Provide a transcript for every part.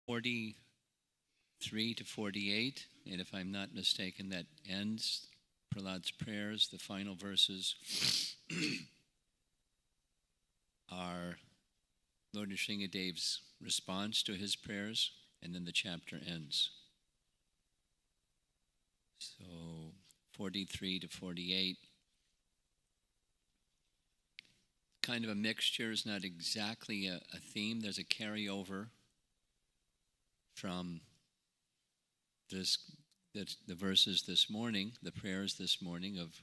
43 to 48, and if I'm not mistaken, that ends Prahlada's prayers. The final verses are Lord Nrsingadev's response to his prayers, and then the chapter ends. So 43 to 48, kind of a mixture, is not exactly a theme. There's a carryover from the verses this morning, the prayers this morning of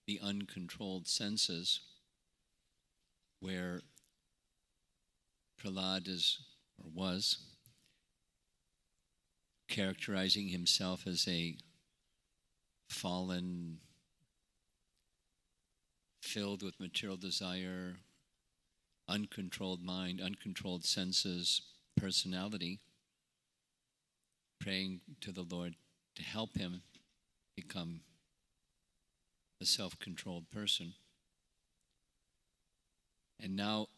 the uncontrolled senses, where Prahlada was characterizing himself as a fallen, filled with material desire, uncontrolled mind, uncontrolled senses, personality, praying to the Lord to help him become a self-controlled person. And now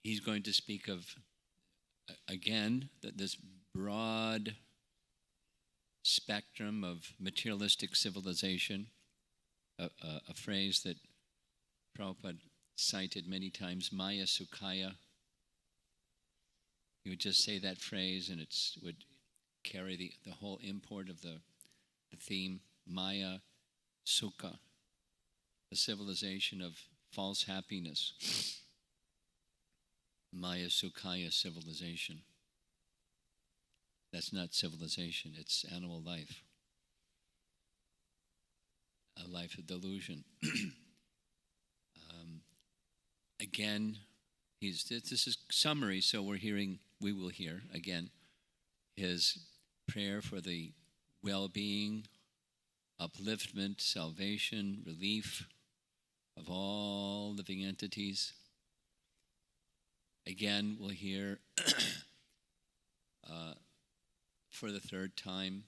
he's going to speak of, again, this broad spectrum of materialistic civilization, a phrase that Prabhupada cited many times, Maya Sukhaya. He would just say that phrase and it would carry the whole import of the theme, Maya Sukha, the civilization of false happiness. Maya Sukhaya civilization. That's not civilization, it's animal life. A life of delusion. Again, this is summary, so we will hear again his prayer for the well-being, upliftment, salvation, relief of all living entities. Again, we'll hear for the third time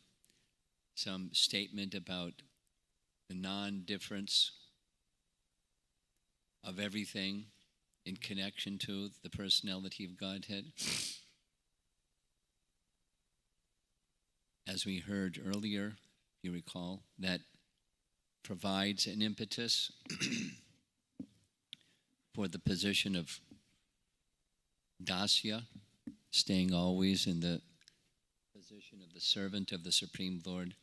some statement about the non-difference of everything in connection to the personality of Godhead. As we heard earlier, if you recall, that provides an impetus for the position of dasya, staying always in the position of the servant of the Supreme Lord.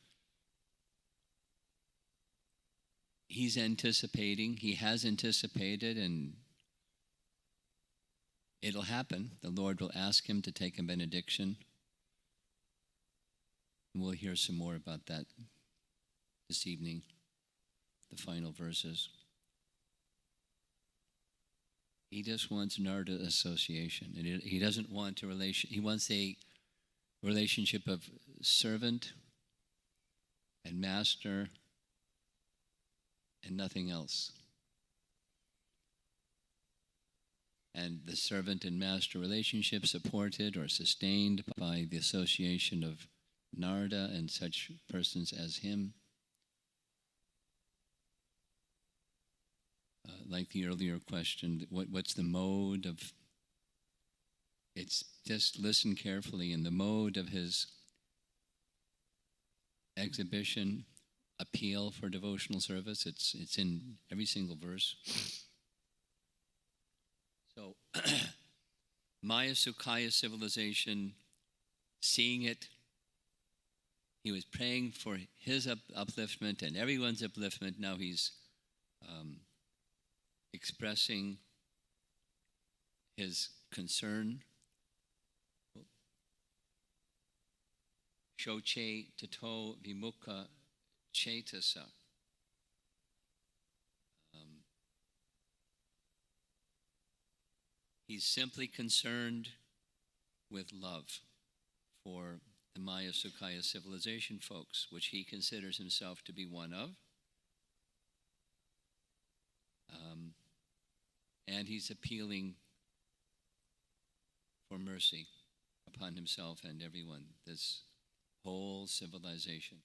He has anticipated, and it'll happen. The Lord will ask him to take a benediction. And we'll hear some more about that this evening, the final verses. He just wants Narada association, and he doesn't want a relation. He wants a relationship of servant and master and nothing else. And the servant and master relationship supported or sustained by the association of Narada and such persons as him. Like the earlier question, what's the mode of, it's just listen carefully, in the mode of his exhibition, appeal for devotional service, it's in every single verse. So, Maya Sukhaya civilization, seeing it, he was praying for his upliftment and everyone's upliftment. Now he's expressing his concern. Shoche tato vimukha cetasa. He's simply concerned with love for the Maya Sukhaya civilization folks, which he considers himself to be one of. And he's appealing for mercy upon himself and everyone, this whole civilization.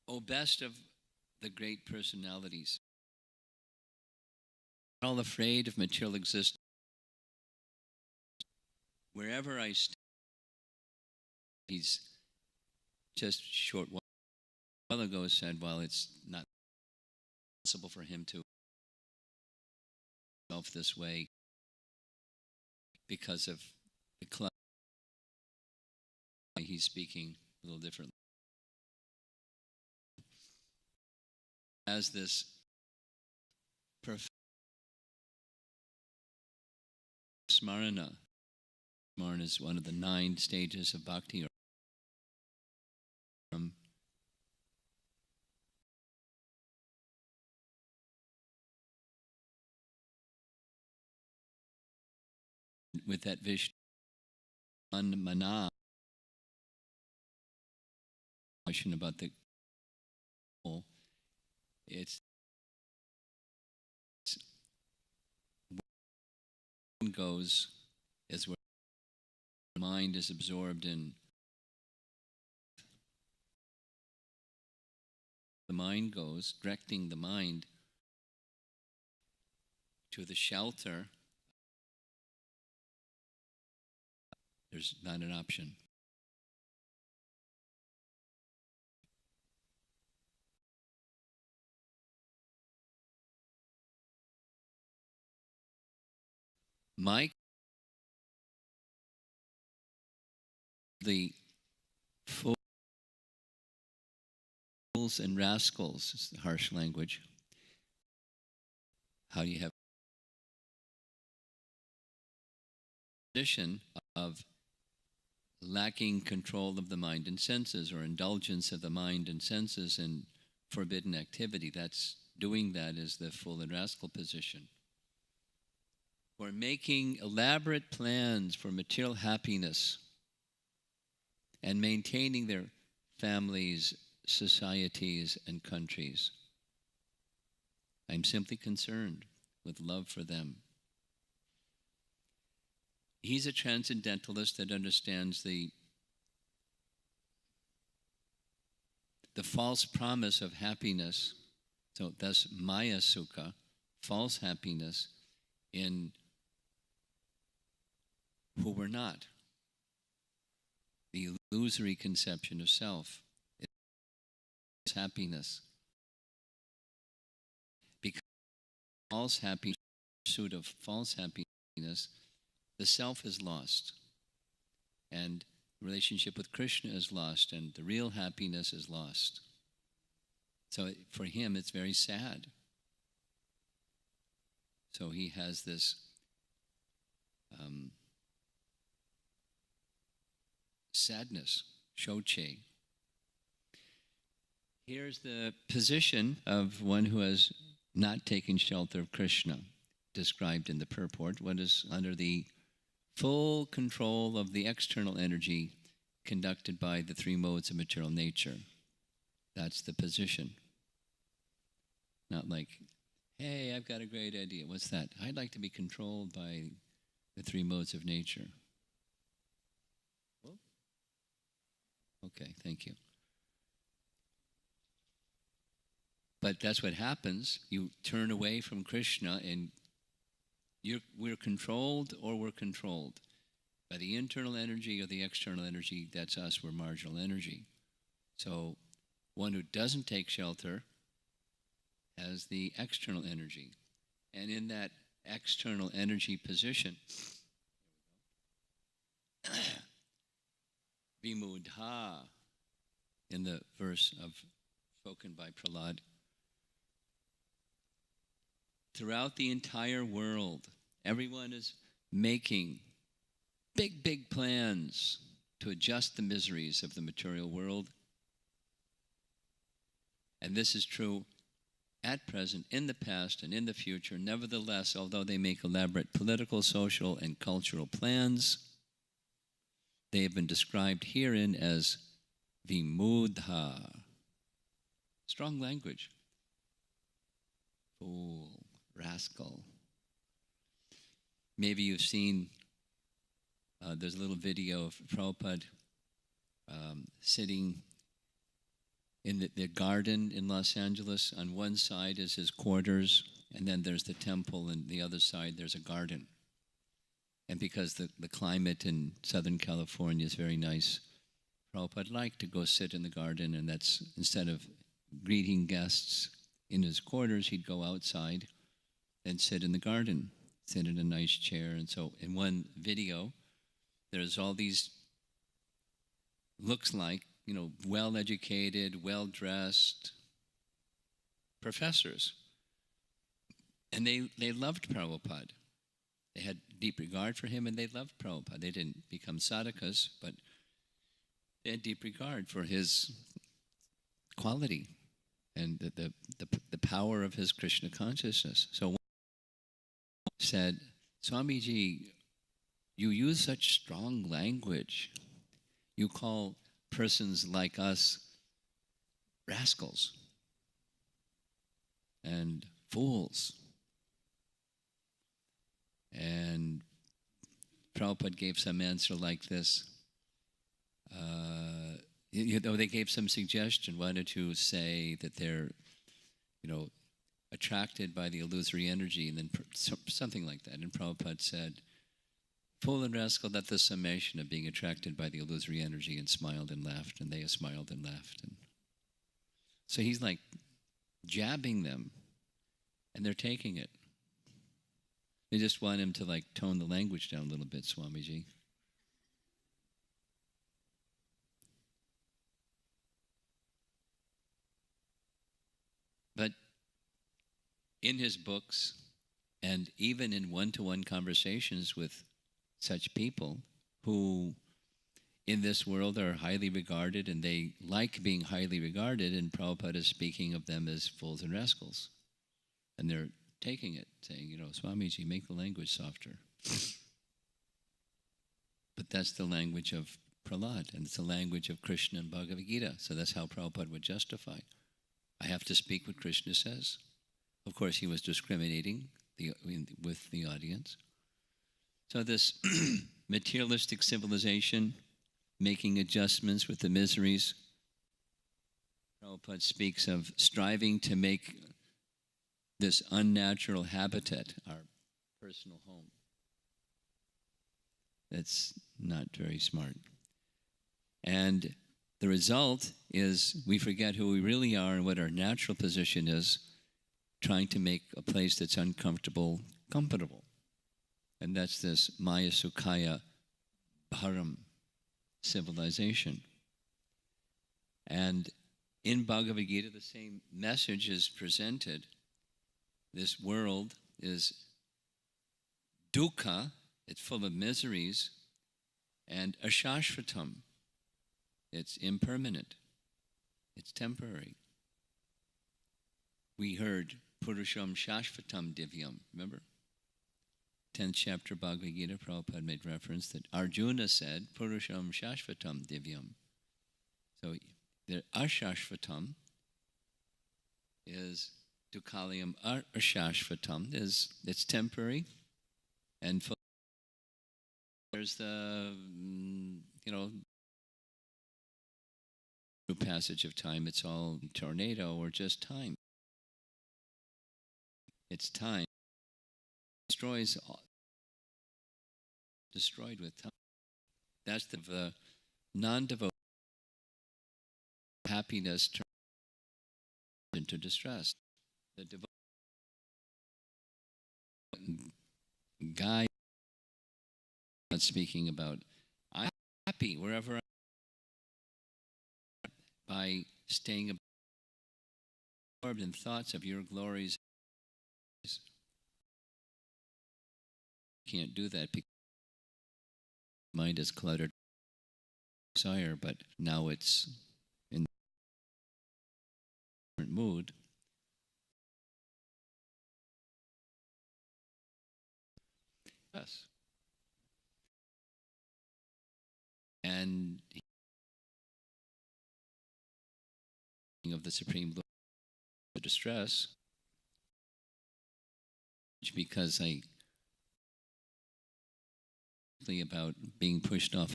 O best of the great personalities. They're all afraid of material existence. Wherever I stand, he's just short while ago said, well, it's not possible for him to self this way because of the club. He's speaking a little differently. As this smarana. Smarana is one of the 9 stages of bhakti. With that Vishnu Mana question about the it's goes is where the mind is absorbed in. The mind goes, directing the mind to the shelter. There's not an option. Mike, the fools and rascals is the harsh language. How do you have a position of lacking control of the mind and senses, or indulgence of the mind and senses in forbidden activity? That's doing that is the fool and rascal position. Or making elaborate plans for material happiness and maintaining their families, societies, and countries. I'm simply concerned with love for them. He's a transcendentalist that understands the false promise of happiness. So thus Maya Sukha, false happiness in who we're not. The illusory conception of self is happiness. Because false happiness, pursuit of false happiness, the self is lost. And the relationship with Krishna is lost, and the real happiness is lost. So for him, it's very sad. So he has this sadness, shoche. Here's the position of one who has not taken shelter of Krishna, described in the purport. One is under the full control of the external energy conducted by the 3 modes of material nature. That's the position. Not like, hey, I've got a great idea. What's that? I'd like to be controlled by the 3 modes of nature. Okay, thank you. But that's what happens. You turn away from Krishna and we're controlled, or we're controlled by the internal energy or the external energy. That's us. We're marginal energy. So one who doesn't take shelter has the external energy. And in that external energy position, Vimudha, in the verse spoken by Prahlada, throughout the entire world, everyone is making big plans to adjust the miseries of the material world. And this is true at present, in the past, and in the future. Nevertheless, although they make elaborate political, social, and cultural plans, they have been described herein as vimudha. Strong language. Fool, rascal. Maybe you've seen, there's a little video of Prabhupada sitting in the garden in Los Angeles. On one side is his quarters, and then there's the temple, and the other side there's a garden. And because the climate in Southern California is very nice, Prabhupada liked to go sit in the garden, and that's, instead of greeting guests in his quarters, he'd go outside and sit in the garden, sit in a nice chair. And so in one video, there's all these, looks like, well-educated, well-dressed professors. And they loved Prabhupada. They had deep regard for him, and they loved Prabhupada. They didn't become sadhakas, but they had deep regard for his quality and the power of his Krishna consciousness. So one said, Swamiji, you use such strong language. You call persons like us rascals and fools. And Prabhupada gave some answer like this. They gave some suggestion. Why don't you say that they're, attracted by the illusory energy, and then something like that. And Prabhupada said, fool and rascal, that's the summation of being attracted by the illusory energy, and smiled and laughed, and they smiled and laughed. And so he's like jabbing them, and they're taking it. They just want him to tone the language down a little bit, Swamiji. But in his books, and even in one-to-one conversations with such people who in this world are highly regarded, and they like being highly regarded, and Prabhupada is speaking of them as fools and rascals. And they're taking it, saying, Swamiji, make the language softer. But that's the language of Prahlada, and it's the language of Krishna and Bhagavad Gita. So that's how Prabhupada would justify. I have to speak what Krishna says. Of course, he was discriminating with the audience. So this materialistic civilization, making adjustments with the miseries. Prabhupada speaks of striving to make this unnatural habitat our personal home. That's not very smart. And the result is we forget who we really are and what our natural position is, trying to make a place that's uncomfortable comfortable. And that's this Maya Sukhaya Bharam civilization. And in Bhagavad Gita, the same message is presented. This world is dukkha, it's full of miseries, and ashashvatam, it's impermanent, it's temporary. We heard Purusham Shashvatam Divyam, remember? 10th chapter Bhagavad Gita, Prabhupada made reference that Arjuna said, Purusham Shashvatam Divyam. So the ashashvatam is Dukkalayam ashashvatam, it's temporary, and there's the, passage of time, it's all tornado or just time. It's time. Destroyed with time. That's the non-devoted happiness turns into distress. The devoted guy speaking about, I'm happy wherever I am by staying absorbed in thoughts of your glories. Can't do that because mind is cluttered desire, but now it's in a different mood. Yes. And of the Supreme Lord, the distress, because about being pushed off.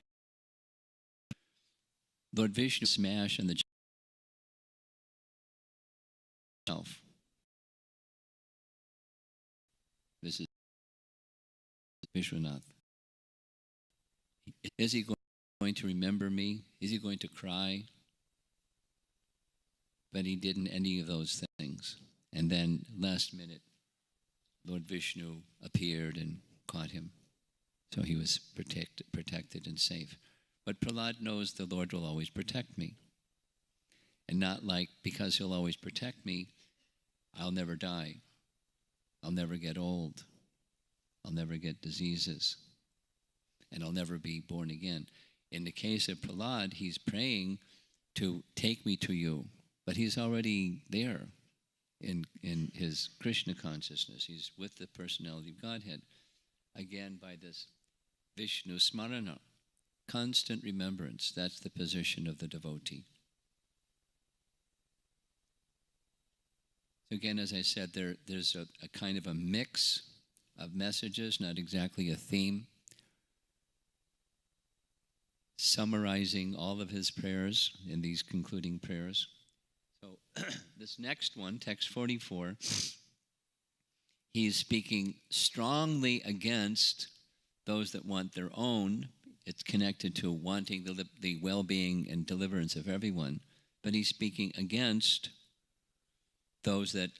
Lord Vishnu smash and the This is Vishwanath. Is he going to remember me? Is he going to cry? But he didn't any of those things. And then last minute, Lord Vishnu appeared and caught him. So he was protected and safe. But Prahlad knows the Lord will always protect me. And not like, because he'll always protect me, I'll never die. I'll never get old. I'll never get diseases. And I'll never be born again. In the case of Prahlad, he's praying to take me to you. But he's already there in his Krishna consciousness. He's with the personality of Godhead. Again, by this Vishnu Smarana, constant remembrance. That's the position of the devotee. So again, as I said, there's a kind of a mix of messages, not exactly a theme, summarizing all of his prayers in these concluding prayers. So this next one, text 44, he's speaking strongly against those that want their own. It's connected to wanting the well-being and deliverance of everyone. But he's speaking against those that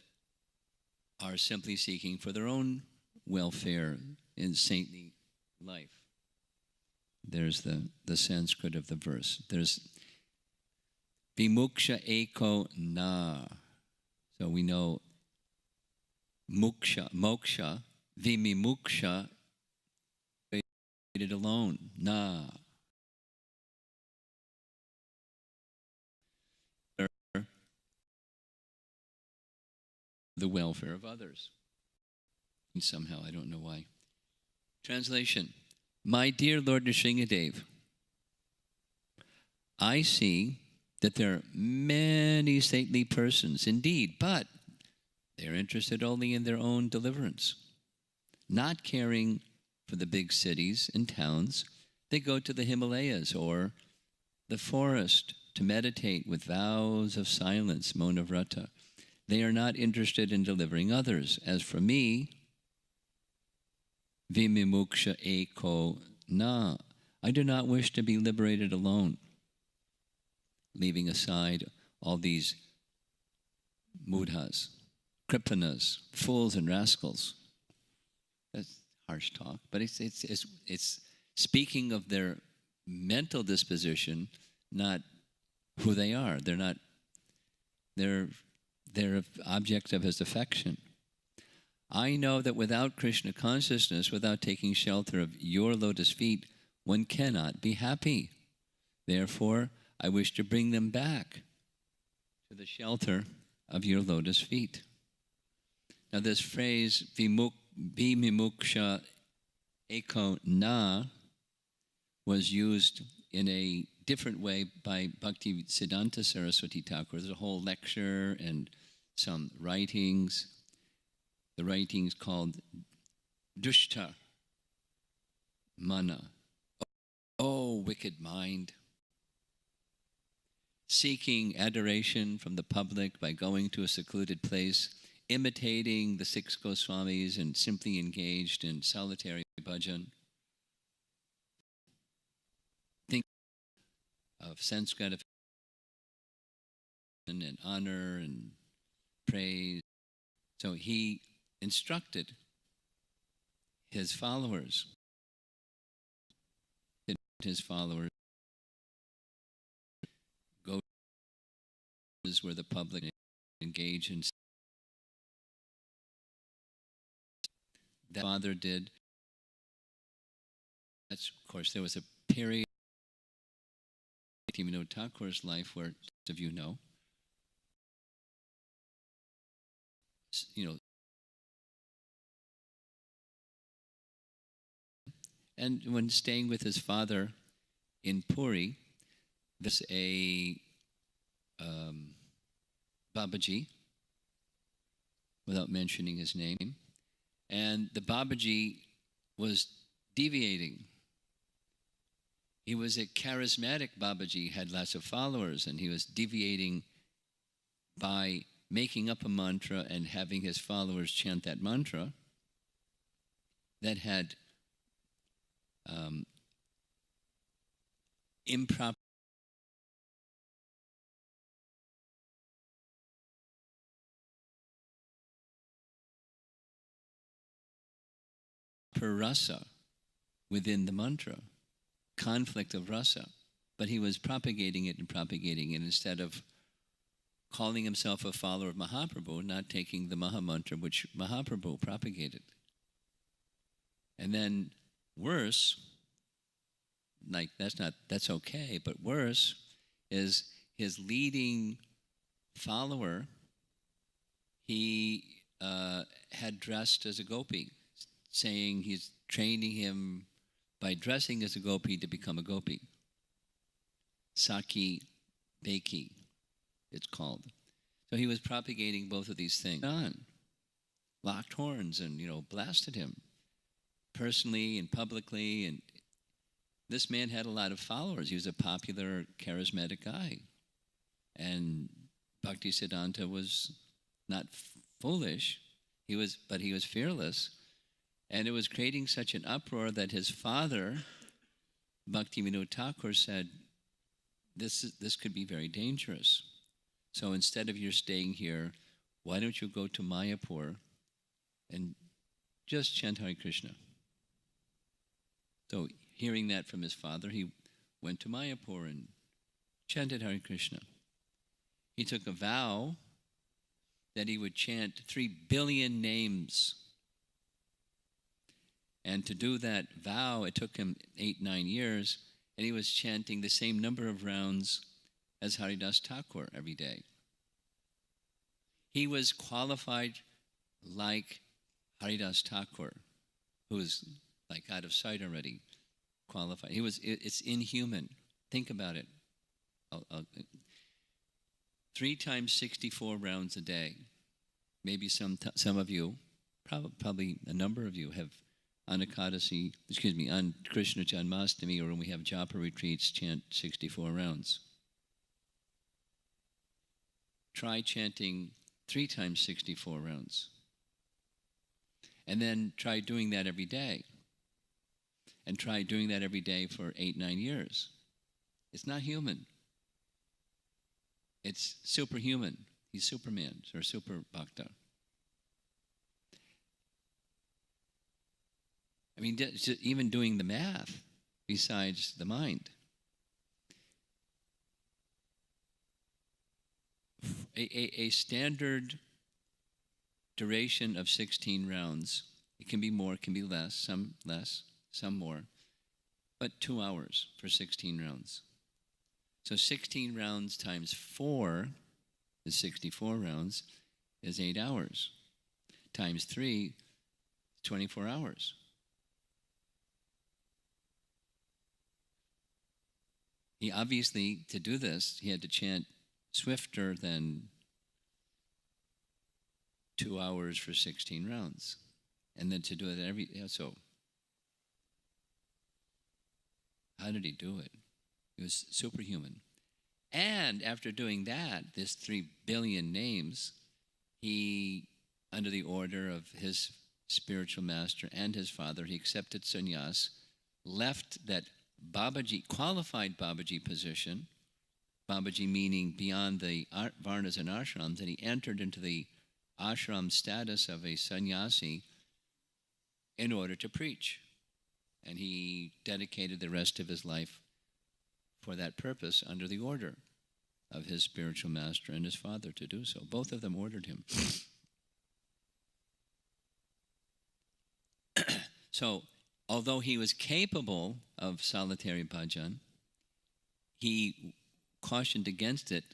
are simply seeking for their own welfare in saintly life. There's the Sanskrit of the verse. There's Vimuksha eko na. So we know moksha, vimimuksha, created alone, na. The welfare of others. And somehow, I don't know why. Translation. My dear Lord Nrsingadev, I see that there are many saintly persons indeed, but they're interested only in their own deliverance, not caring for the big cities and towns. They go to the Himalayas or the forest to meditate with vows of silence, Monavrata. They are not interested in delivering others. As for me, Vimimuksha eko na, I do not wish to be liberated alone, leaving aside all these mudhas, kripanas, fools and rascals. That's harsh talk, but it's speaking of their mental disposition, not who they are. They're object of his affection. I know that without Krishna consciousness, without taking shelter of your lotus feet, one cannot be happy. Therefore, I wish to bring them back to the shelter of your lotus feet. Now this phrase, vimimuksha eko na, was used in a different way by Bhakti Siddhanta Saraswati Thakur. There's a whole lecture and some writings. The writings called Dushta Mana. Oh, wicked mind. Seeking adoration from the public by going to a secluded place, imitating the 6 Goswamis and simply engaged in solitary bhajan. Think of sense gratification and honor and praise. So he instructed his followers, go where the public engage in. That father did. That's, of course, there was a period in Thakur's life where, most of you know, and when staying with his father in Puri, there's a Babaji, without mentioning his name, and the Babaji was deviating. He was a charismatic Babaji, had lots of followers, and he was deviating by making up a mantra and having his followers chant that mantra that had improper rasa within the mantra, conflict of rasa. But he was propagating it instead of calling himself a follower of Mahaprabhu, not taking the Maha Mantra which Mahaprabhu propagated. And then worse, like that's okay, but worse is his leading follower, he had dressed as a gopi, saying he's training him by dressing as a gopi to become a gopi. Saki Beki, it's called. So he was propagating both of these things. Locked horns and, blasted him personally and publicly. And this man had a lot of followers. He was a popular, charismatic guy. And Bhaktisiddhanta was not foolish, but he was fearless. And it was creating such an uproar that his father, Bhaktivinoda Thakur, said, this could be very dangerous. So instead of your staying here, why don't you go to Mayapur and just chant Hare Krishna? So hearing that from his father, he went to Mayapur and chanted Hare Krishna. He took a vow that he would chant 3 billion names. And to do that vow, it took him 8-9 years, and he was chanting the same number of rounds as Haridas Thakur every day. He was qualified like Haridas Thakur, who was like out of sight already, qualified. It's inhuman. Think about it. 3 times 64 rounds a day. Maybe some of you, probably a number of you have on Krishna Janmastami, or when we have japa retreats, chant 64 rounds. Try chanting 3 times 64 rounds. And then try doing that every day. And try doing that every day for 8-9 years. It's not human. It's superhuman. He's Superman or Super Bhakta. I mean, even doing the math, besides the mind. A standard duration of 16 rounds, it can be more, it can be less, some more, but 2 hours for 16 rounds. So 16 rounds times 4 is 64 rounds, is 8 hours. Times 3, 24 hours. He obviously, to do this, he had to chant swifter than 2 hours for 16 rounds. And then to do it so how did he do it? He was superhuman. And after doing that, this 3 billion names, he, under the order of his spiritual master and his father, he accepted sannyas, left that qualified Babaji position, Babaji meaning beyond the varnas and ashrams, and he entered into the ashram status of a sannyasi in order to preach. And he dedicated the rest of his life for that purpose under the order of his spiritual master and his father to do so. Both of them ordered him. So, although he was capable of solitary bhajan, he cautioned against it,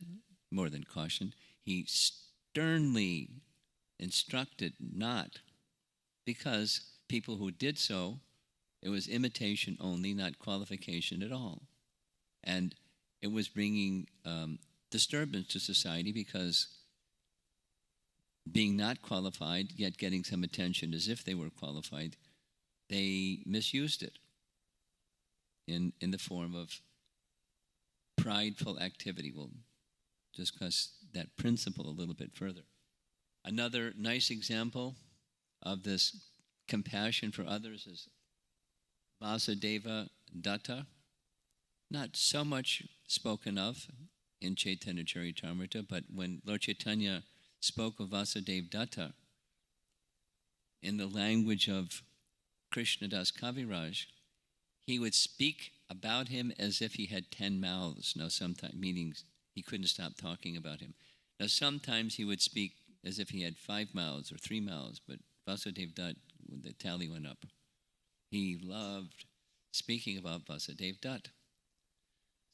more than cautioned. He sternly instructed not, because people who did so, it was imitation only, not qualification at all. And it was bringing disturbance to society, because being not qualified, yet getting some attention as if they were qualified, they misused it in the form of prideful activity. Well, just because that principle a little bit further. Another nice example of this compassion for others is Vasudeva Datta. Not so much spoken of in Chaitanya Charitamrita, but when Lord Chaitanya spoke of Vasudeva Datta in the language of Krishnadas Kaviraj, he would speak about him as if he had 10 mouths. Now, sometimes, meaning he couldn't stop talking about him. Now, sometimes he would speak as if he had 5 mouths or 3 mouths, but Vasudeva Datta, the tally went up. He loved speaking about Vasudeva Datta.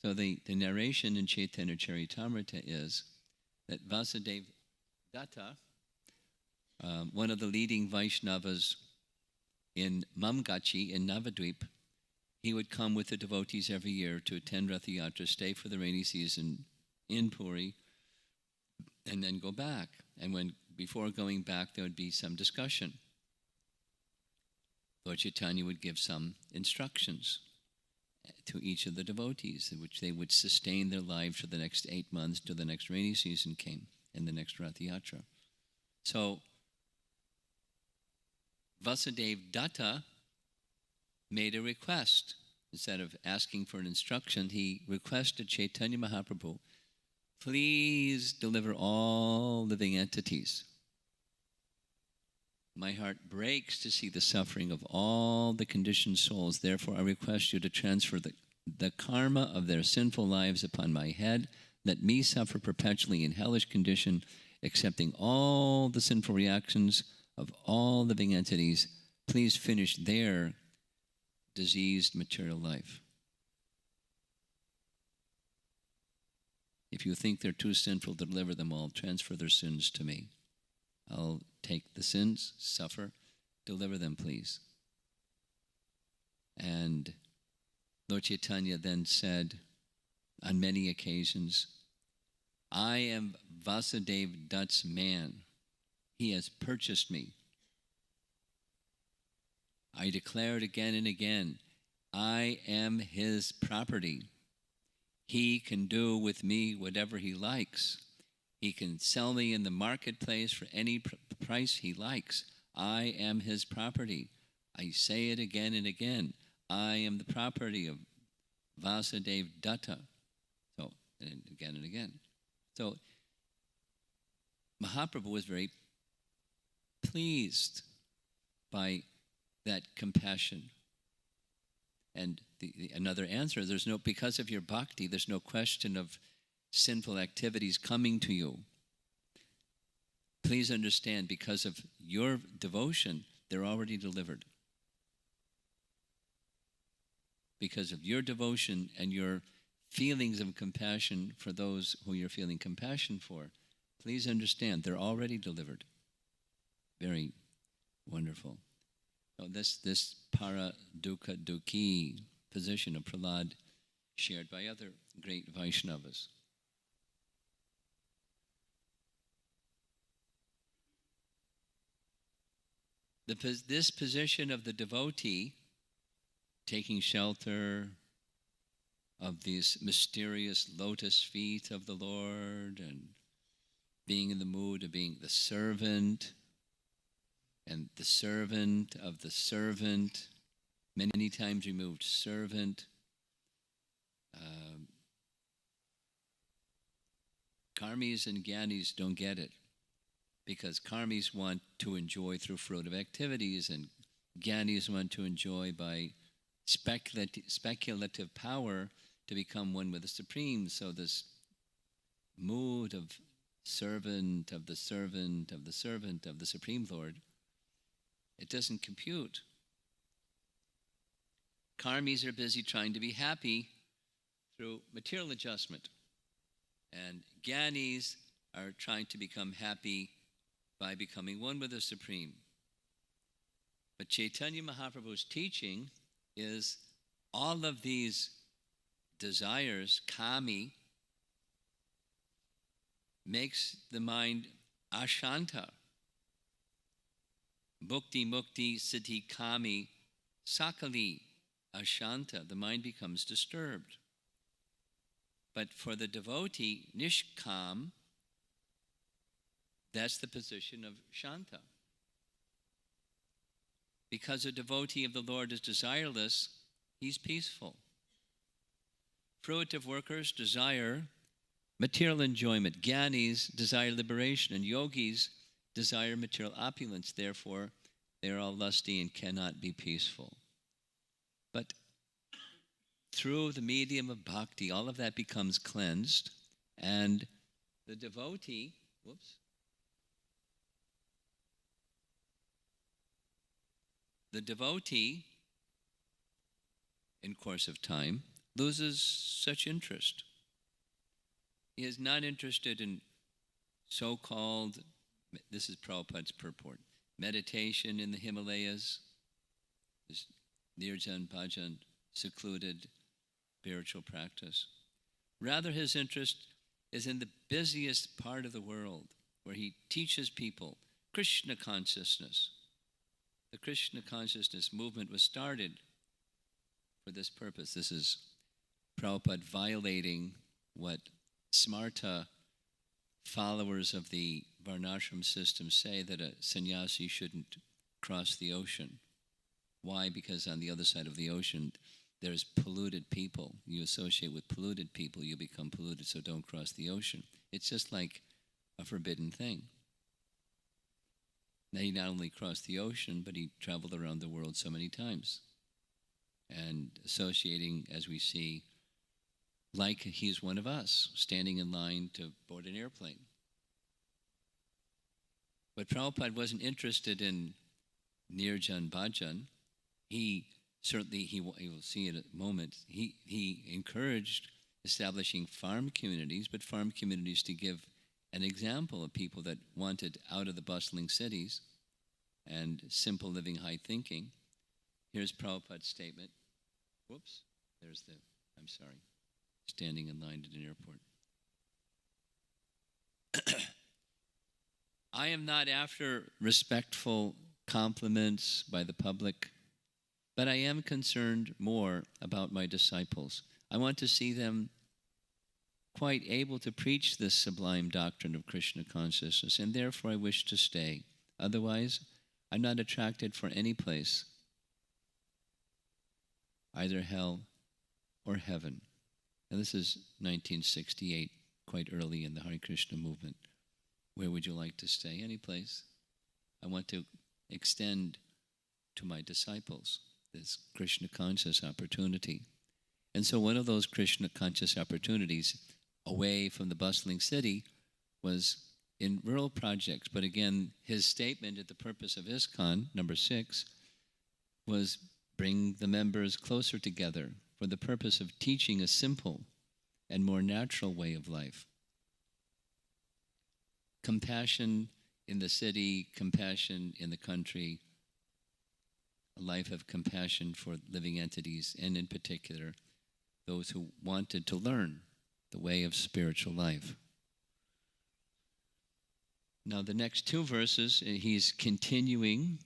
So the narration in Chaitanya Charitamrita is that Vasudeva Datta, one of the leading Vaishnavas in Mamgachi in Navadvip, he would come with the devotees every year to attend Rath Yatra, stay for the rainy season in Puri, and then go back. And before going back, there would be some discussion. Lord Chaitanya would give some instructions to each of the devotees, in which they would sustain their lives for the next 8 months till the next rainy season came and the next Rath Yatra. So Vasudeva Datta made a request. Instead of asking for an instruction, he requested Chaitanya Mahaprabhu, please deliver all living entities. My heart breaks to see the suffering of all the conditioned souls. Therefore, I request you to transfer the karma of their sinful lives upon my head. Let me suffer perpetually in hellish condition, accepting all the sinful reactions of all living entities. Please finish their diseased material life. If you think they're too sinful to deliver them all, transfer their sins to me. I'll take the sins, suffer, deliver them, please. And Lord Chaitanya then said on many occasions, I am Vasudeva Datta's man. He has purchased me. I declare it again and again, I am his property. He can do with me whatever he likes. He can sell me in the marketplace for any price he likes. I am his property. I say it again and again. I am the property of Vasudeva Datta. So, and again and again. So, Mahaprabhu was very pleased by that compassion. And another answer is because of your bhakti, there's no question of sinful activities coming to you. Please understand, because of your devotion, they're already delivered. Because of your devotion and your feelings of compassion for those who you're feeling compassion for, please understand, they're already delivered. Very wonderful. So this para dukkha dukhi position of Prahlada shared by other great Vaishnavas. This position of the devotee, taking shelter of these mysterious lotus feet of the Lord and being in the mood of being the servant and the servant of the servant, many times removed servant. Karmis and Gyanis don't get it, because karmis want to enjoy through fruitive activities, and Gyanis want to enjoy by speculative power to become one with the Supreme. So this mood of servant of the servant of the servant of the Supreme Lord, it doesn't compute. Karmis are busy trying to be happy through material adjustment, and Gyanis are trying to become happy by becoming one with the Supreme. But Chaitanya Mahaprabhu's teaching is all of these desires, kami, makes the mind ashanta. Bhukti, mukti, siddhi, kami, sakali, ashanta. The mind becomes disturbed. But for the devotee, nishkam, That's the position of Shanta. Because a devotee of the Lord is desireless, he's peaceful. Fruitive workers desire material enjoyment. Jnanis desire liberation, and yogis desire material opulence. Therefore, they are all lusty and cannot be peaceful. But through the medium of bhakti, all of that becomes cleansed, and the devotee, the devotee, in course of time, loses such interest. He is not interested in so-called, this is Prabhupada's purport, meditation in the Himalayas, this nirjan bhajan, secluded spiritual practice. Rather, his interest is in the busiest part of the world, where he teaches people Krishna consciousness. The Krishna consciousness movement was started for this purpose. This is Prabhupada violating what smarta followers of the varnashram system say, that a sannyasi shouldn't cross the ocean. Why? Because on the other side of the ocean, there's polluted people. You associate with polluted people, you become polluted, so don't cross the ocean. It's just like a forbidden thing. Now, he not only crossed the ocean, but he traveled around the world so many times, and associating, as we see, like he's one of us, standing in line to board an airplane. But Prabhupada wasn't interested in nirjan bhajan. He certainly, he will see in a moment, he encouraged establishing farm communities, but farm communities to give an example of people that wanted out of the bustling cities and simple living, high thinking. Here's Prabhupada's statement. Standing in line at an airport. I am not after respectful compliments by the public, but I am concerned more about my disciples. I want to see them quite able to preach this sublime doctrine of Krishna consciousness, and therefore I wish to stay. Otherwise, I'm not attracted for any place, either hell or heaven. And this is 1968, quite early in the Hare Krishna movement. Where would you like to stay? Any place. I want to extend to my disciples this Krishna conscious opportunity. And so one of those Krishna conscious opportunities away from the bustling city was in rural projects. But again, his statement at the purpose of ISKCON, number 6, was bring the members closer together for the purpose of teaching a simple and more natural way of life. Compassion in the city, compassion in the country, a life of compassion for living entities, and in particular, those who wanted to learn the way of spiritual life. Now, the next 2 verses, he's continuing,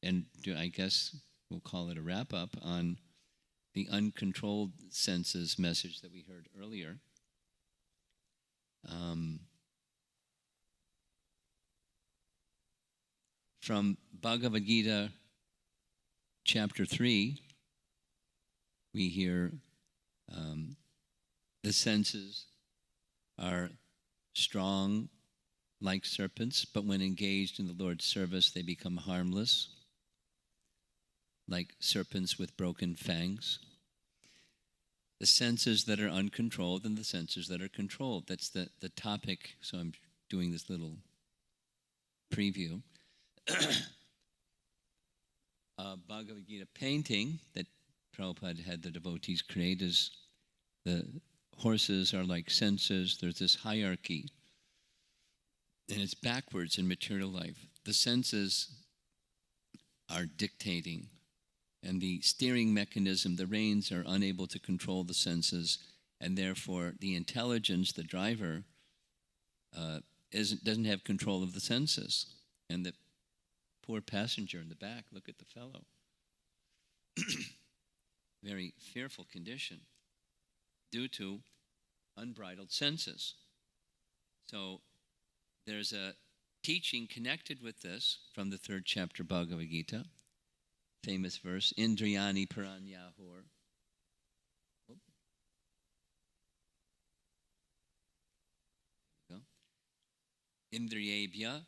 and I guess we'll call it a wrap-up on the uncontrolled senses message that we heard earlier. From Bhagavad Gita, chapter 3, we hear the senses are strong like serpents, but when engaged in the Lord's service, they become harmless, like serpents with broken fangs. The senses that are uncontrolled and the senses that are controlled. That's the topic, so I'm doing this little preview. Bhagavad Gita painting that Prabhupada had the devotees create is the horses are like senses. There's this hierarchy, and it's backwards in material life. The senses are dictating, and the steering mechanism, the reins, are unable to control the senses, and therefore the intelligence, the driver, doesn't have control of the senses. And the poor passenger in the back, look at the fellow. Very fearful condition due to unbridled senses. So there's a teaching connected with this from the 3rd chapter Bhagavad Gita, famous verse, Indriyani Paranyahur. Indriyebhya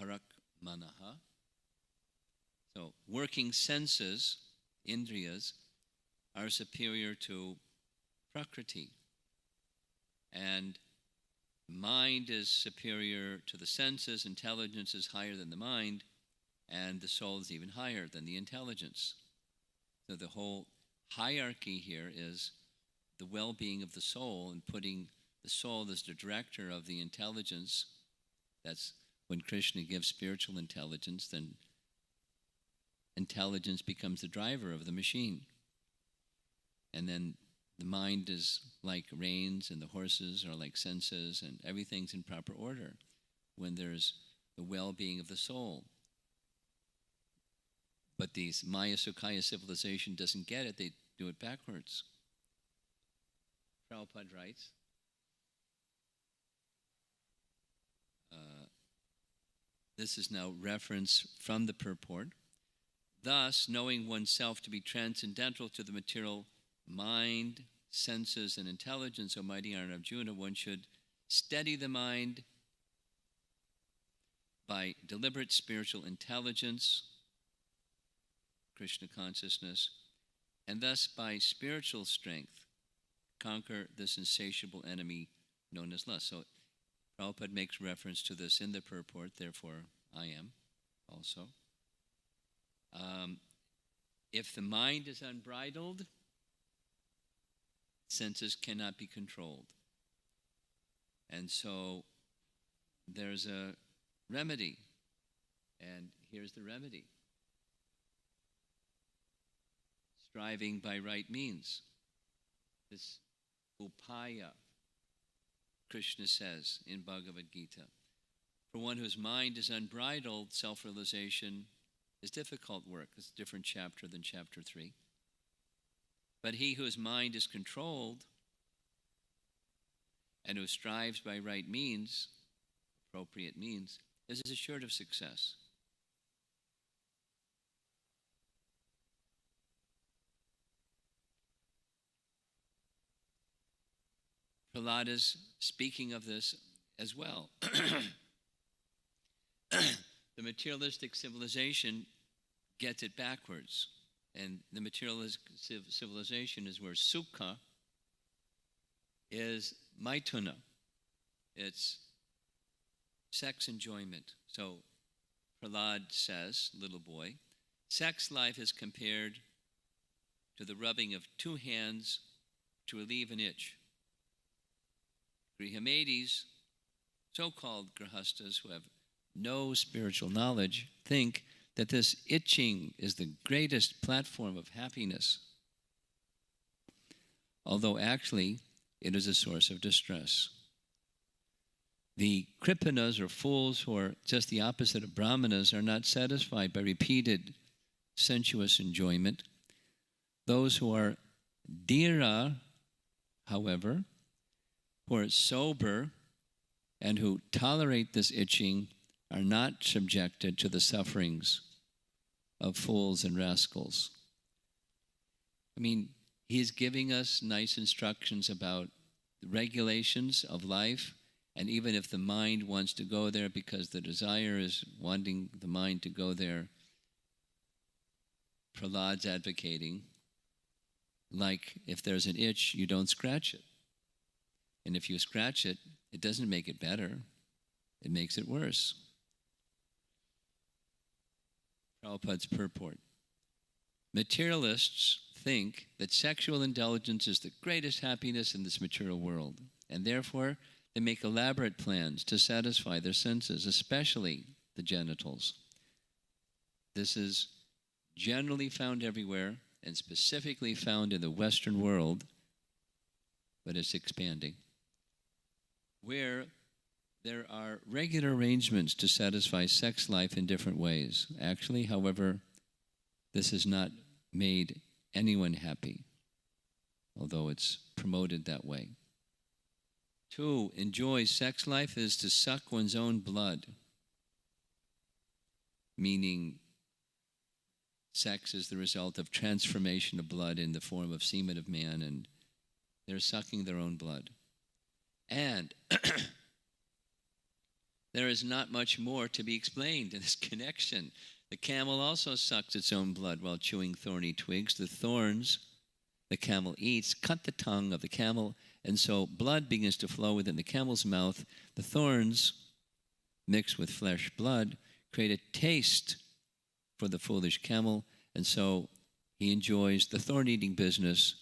Parak Manaha. So, working senses, indriyas, are superior to prakriti. And mind is superior to the senses, intelligence is higher than the mind, and the soul is even higher than the intelligence. So the whole hierarchy here is the well-being of the soul and putting the soul as the director of the intelligence. That's when Krishna gives spiritual intelligence, then intelligence becomes the driver of the machine. And then the mind is like reins and the horses are like senses and everything's in proper order when there's the well-being of the soul. But the Maya Sukhaya civilization doesn't get it. They do it backwards. Prabhupada writes, this is now reference from the purport. Thus, knowing oneself to be transcendental to the material mind, senses, and intelligence, O mighty Arjuna, one should steady the mind by deliberate spiritual intelligence, Krishna consciousness, and thus by spiritual strength conquer this insatiable enemy known as lust. So Prabhupada makes reference to this in the purport, therefore I am also. If the mind is unbridled, senses cannot be controlled. And so there's a remedy, and here's the remedy. Striving by right means. This upaya, Krishna says in Bhagavad Gita. For one whose mind is unbridled, self-realization is difficult work. It's a different chapter than chapter 3. But he whose mind is controlled and who strives by right means, appropriate means, is assured of success. Prahlada's speaking of this as well. The materialistic civilization gets it backwards. And the materialistic civilization is where sukha is maituna. It's sex enjoyment. So Prahlada says, little boy, sex life is compared to the rubbing of 2 hands to relieve an itch. Grihamedis, so-called grihastas who have no spiritual knowledge, think that this itching is the greatest platform of happiness, although actually it is a source of distress. The kripanas, or fools, who are just the opposite of brahmanas, are not satisfied by repeated sensuous enjoyment. Those who are dhira, however, who are sober and who tolerate this itching, are not subjected to the sufferings of fools and rascals. I mean, he's giving us nice instructions about the regulations of life, and even if the mind wants to go there because the desire is wanting the mind to go there, Prahlada's advocating, like if there's an itch, you don't scratch it. And if you scratch it, it doesn't make it better, it makes it worse. Prabhupada's purport. Materialists think that sexual indulgence is the greatest happiness in this material world, and therefore they make elaborate plans to satisfy their senses, especially the genitals. This is generally found everywhere, and specifically found in the Western world, but it's expanding, where there are regular arrangements to satisfy sex life in different ways. Actually, however, this has not made anyone happy, although it's promoted that way. To enjoy sex life is to suck one's own blood meaning sex is the result of transformation of blood in the form of semen of man, and they're sucking their own blood. And there is not much more to be explained in this connection. The camel also sucks its own blood while chewing thorny twigs. The thorns the camel eats cut the tongue of the camel, and so blood begins to flow within the camel's mouth. The thorns, mixed with flesh blood, create a taste for the foolish camel, and so he enjoys the thorn-eating business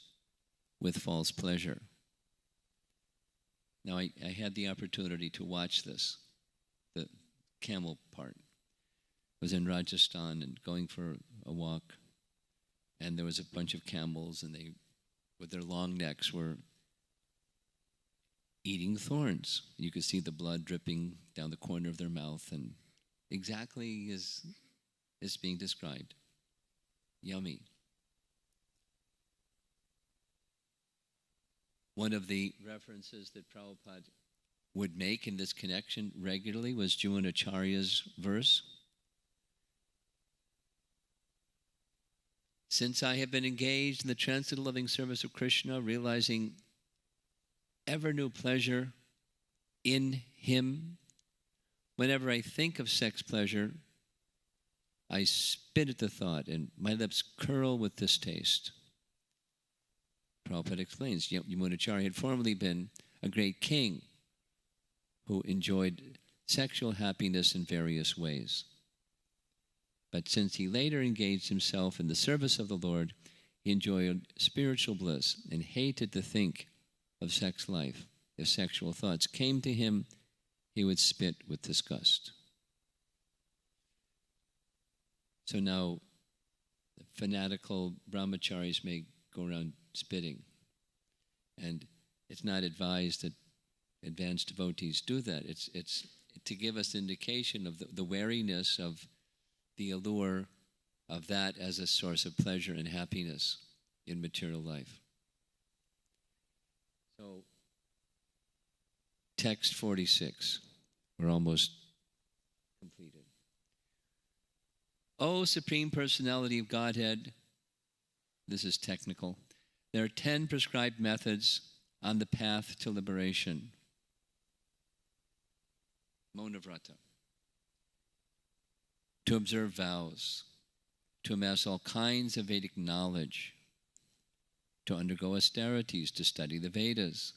with false pleasure. Now, I had the opportunity to watch this, the camel part. I was in Rajasthan and going for a walk, and there was a bunch of camels, and they, with their long necks, were eating thorns. You could see the blood dripping down the corner of their mouth, and exactly as is being described. Yummy. One of the references that Prabhupada would make in this connection regularly was Juvanacharya's verse. Since I have been engaged in the transcendental loving service of Krishna, realizing ever new pleasure in him, whenever I think of sex pleasure, I spit at the thought, and my lips curl with distaste. Prabhupada explains, Yamunacharya had formerly been a great king who enjoyed sexual happiness in various ways. But since he later engaged himself in the service of the Lord, he enjoyed spiritual bliss and hated to think of sex life. If sexual thoughts came to him, he would spit with disgust. So now, fanatical brahmacharis may go around spitting, and it's not advised that advanced devotees do that. It's to give us indication of the wariness of the allure of that as a source of pleasure and happiness in material life. So, text 46. We're almost completed. O Supreme Personality of Godhead, this is technical, there are 10 prescribed methods on the path to liberation. Monavrata. To observe vows, to amass all kinds of Vedic knowledge, to undergo austerities, to study the Vedas,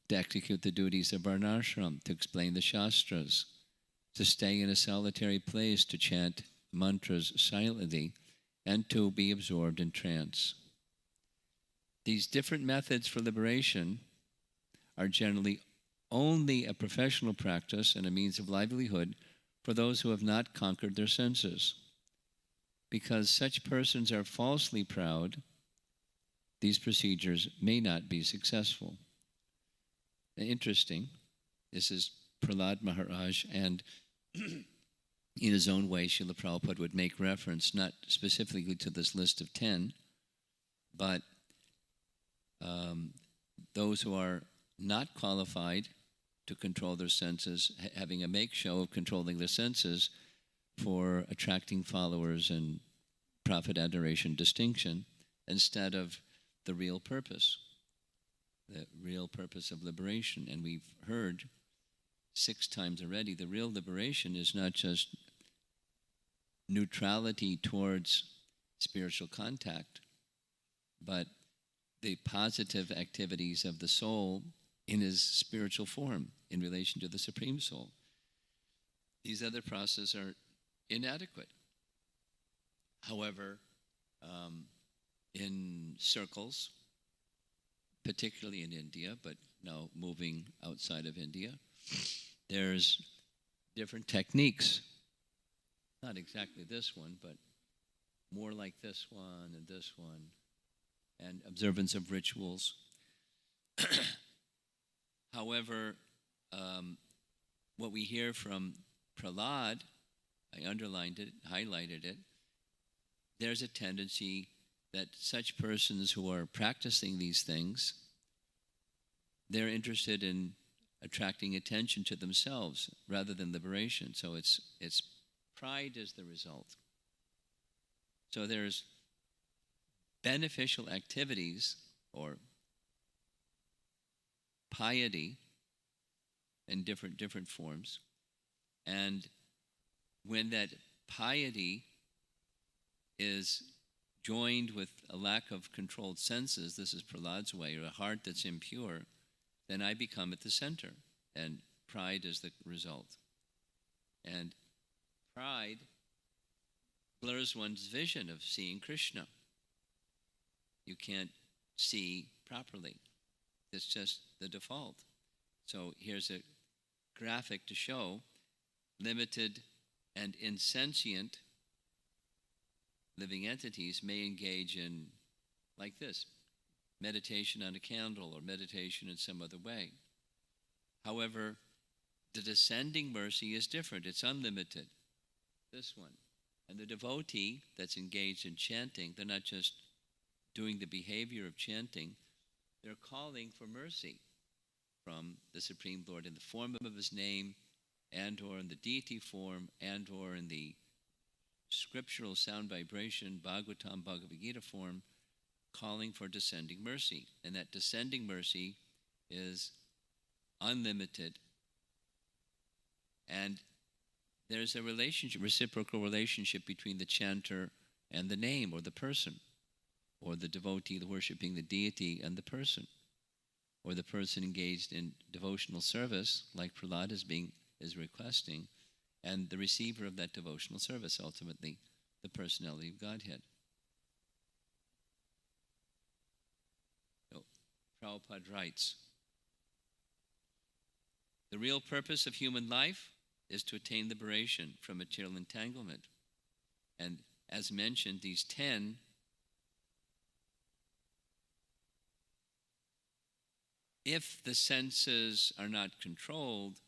to execute the duties of Varnashram, to explain the Shastras, to stay in a solitary place, to chant mantras silently, and to be absorbed in trance. These different methods for liberation are generally only a professional practice and a means of livelihood for those who have not conquered their senses. Because such persons are falsely proud, these procedures may not be successful. Interesting. This is Prahlada Maharaj, and in his own way, Srila Prabhupada would make reference, not specifically to this list of 10, but those who are not qualified to control their senses, having a make show of controlling their senses for attracting followers and profit, adoration, distinction, instead of the real purpose of liberation. And we've heard 6 times already, the real liberation is not just neutrality towards spiritual contact, but the positive activities of the soul in his spiritual form in relation to the Supreme Soul. These other processes are inadequate. However, in circles, particularly in India, but now moving outside of India, there's different techniques. Not exactly this one, but more like this one, and observance of rituals. However, what we hear from Prahlada, I underlined it, highlighted it, there's a tendency that such persons who are practicing these things, they're interested in attracting attention to themselves rather than liberation. So it's Pride is the result. So there's beneficial activities or piety in different forms. And when that piety is joined with a lack of controlled senses, this is Prahlada's way, or a heart that's impure, then I become at the center. And pride is the result. And pride blurs one's vision of seeing Krishna. You can't see properly. It's just the default. So here's a graphic to show limited and insentient living entities may engage in, like this, meditation on a candle or meditation in some other way. However, the descending mercy is different. It's unlimited. This one. And the devotee that's engaged in chanting, they're not just doing the behavior of chanting, they're calling for mercy from the Supreme Lord in the form of his name, and or in the deity form, and or in the scriptural sound vibration, Bhagavatam, Bhagavad Gita form, calling for descending mercy. And that descending mercy is unlimited. And there's a relationship, reciprocal relationship between the chanter and the name or the person, or the devotee worshiping the deity and the person, or the person engaged in devotional service, like Prahlada is requesting, and the receiver of that devotional service, ultimately, the personality of Godhead. So, Prabhupada writes, the real purpose of human life is to attain liberation from material entanglement. And as mentioned, these 10 if the senses are not controlled,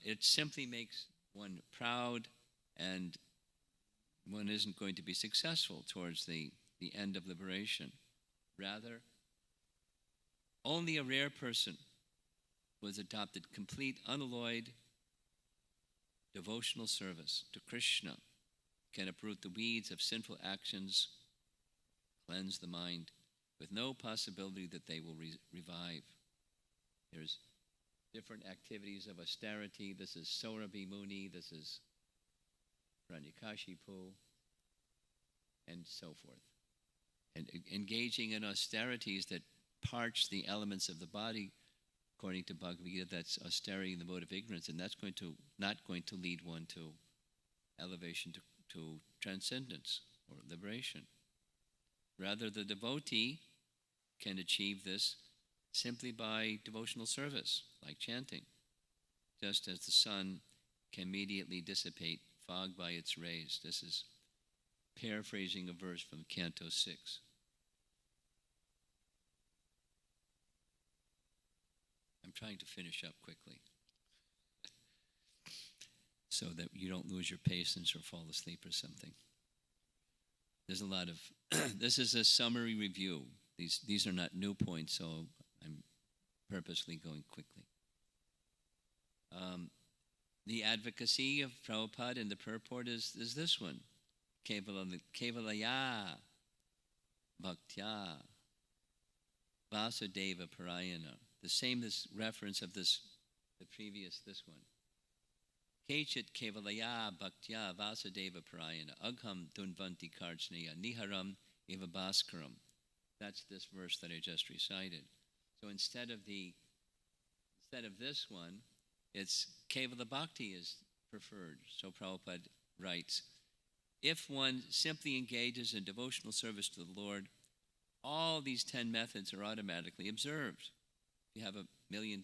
it simply makes one proud, and one isn't going to be successful towards the end of liberation. Rather, only a rare person who has adopted complete, unalloyed devotional service to Krishna can uproot the weeds of sinful actions, cleanse the mind, with no possibility that they will revive. There's different activities of austerity. This is Saurabhi Muni, this is Pranyakashipu, and so forth. And engaging in austerities that parch the elements of the body, according to Bhagavad Gita, that's austerity in the mode of ignorance, and that's not going to lead one to elevation, to transcendence or liberation. Rather, the devotee can achieve this simply by devotional service, like chanting, just as the sun can immediately dissipate fog by its rays. This is paraphrasing a verse from Canto 6. I'm trying to finish up quickly so that you don't lose your patience or fall asleep or something. There's a lot of, this is a summary review. These are not new points, so I'm purposely going quickly. The advocacy of Prabhupada in the purport is this one. Kevalaya Bhaktya Vasudeva Parayana. The same as reference of this one. Kechit Kevalaya Bhaktya Vasudeva Parayana Agham Dunvanti Karjneya Niharam Eva Bhaskaram. That's this verse that I just recited. So instead of this one, it's Kevala Bhakti is preferred. So Prabhupada writes, if one simply engages in devotional service to the Lord, all these 10 methods are automatically observed. If you have $1 million,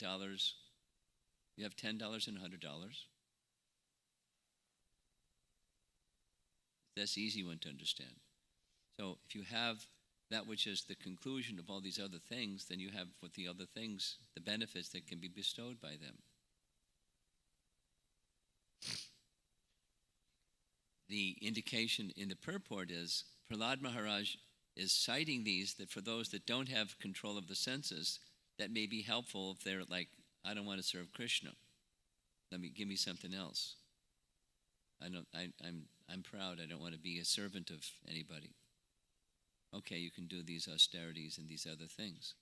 you have $10 and $100. That's an easy one to understand. So if you have that which is the conclusion of all these other things, then you have with the other things, the benefits that can be bestowed by them. The indication in the purport is, Prahlada Maharaj is citing these, that for those that don't have control of the senses, that may be helpful if they're like, I don't want to serve Krishna. Give me something else. I'm proud. I don't want to be a servant of anybody. Okay, you can do these austerities and these other things.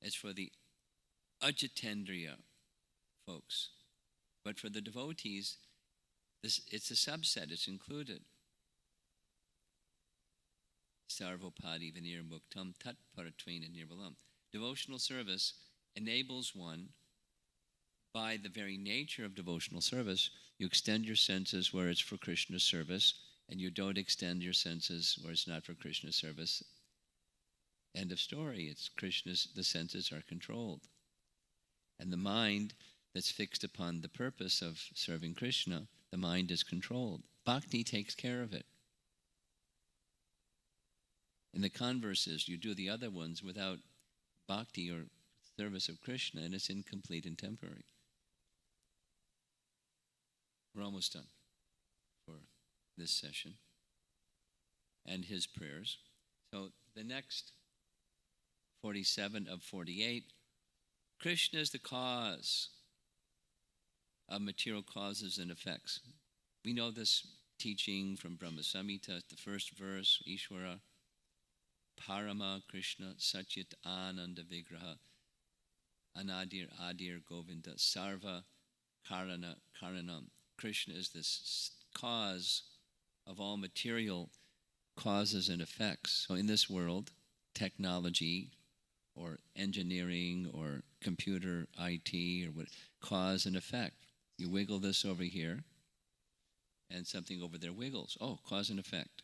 It's for the Ajitendriya folks. But for the devotees, it's a subset, it's included. Sarvopadi Vinir Muktam Tat Paratvaina Nirvalam. Devotional service enables one, by the very nature of devotional service, you extend your senses where it's for Krishna's service, and you don't extend your senses where it's not for Krishna's service. End of story. It's Krishna's, the senses are controlled. And the mind that's fixed upon the purpose of serving Krishna, the mind is controlled. Bhakti takes care of it. And the converse is, you do the other ones without bhakti or service of Krishna, and it's incomplete and temporary. We're almost done for this session and his prayers. So the next 47 of 48, Krishna is the cause of material causes and effects. We know this teaching from Brahma Samhita, the first verse, Ishvara, Parama Krishna Satyat Ananda Vigraha Anadir Adir Govinda Sarva Karanam. Krishna is this cause of all material causes and effects. So in this world, technology or engineering or computer IT or what, cause and effect. You wiggle this over here and something over there wiggles. Oh, cause and effect.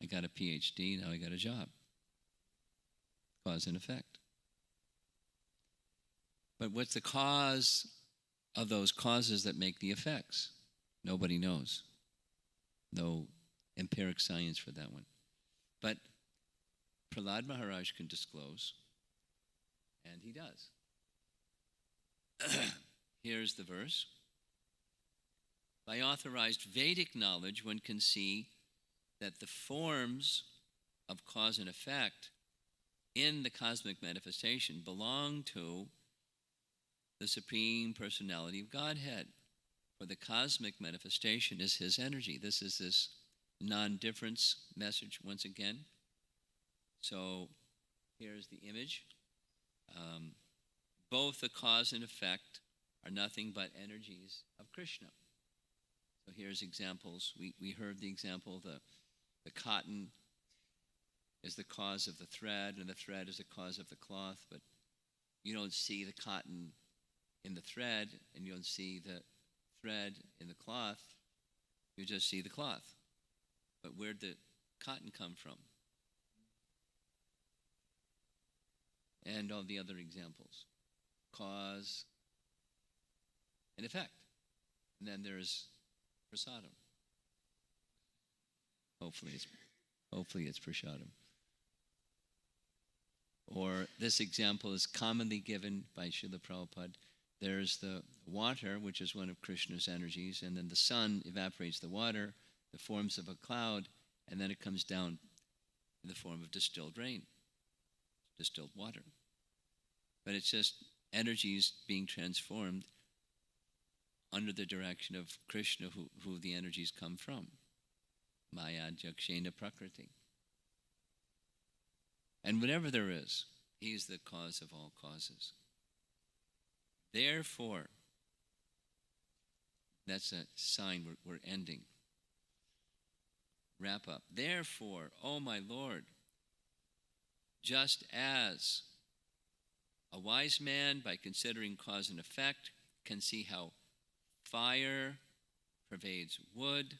I got a PhD, now I got a job. Cause and effect. But what's the cause of those causes that make the effects? Nobody knows. No empiric science for that one. But Prahlada Maharaj can disclose, and he does. Here's the verse. By authorized Vedic knowledge, one can see that the forms of cause and effect in the cosmic manifestation belong to the Supreme Personality of Godhead. For the cosmic manifestation is his energy. This is this non-difference message once again. So here's the image. Both the cause and effect are nothing but energies of Krishna. So here's examples. We heard the example, the cotton is the cause of the thread, and the thread is the cause of the cloth, but you don't see the cotton in the thread, and you don't see the thread in the cloth. You just see the cloth. But where'd the cotton come from? And all the other examples. Cause and effect. And then there's prasadam. Hopefully it's prasadam. Or this example is commonly given by Srila Prabhupada. There's the water, which is one of Krishna's energies, and then the sun evaporates the water, the forms of a cloud, and then it comes down in the form of distilled rain, distilled water. But it's just energies being transformed under the direction of Krishna, who the energies come from. Maya Jakshena Prakriti. And whatever there is, he's the cause of all causes. Therefore, that's a sign we're ending. Wrap up. Therefore, O my Lord, just as a wise man, by considering cause and effect, can see how fire pervades wood,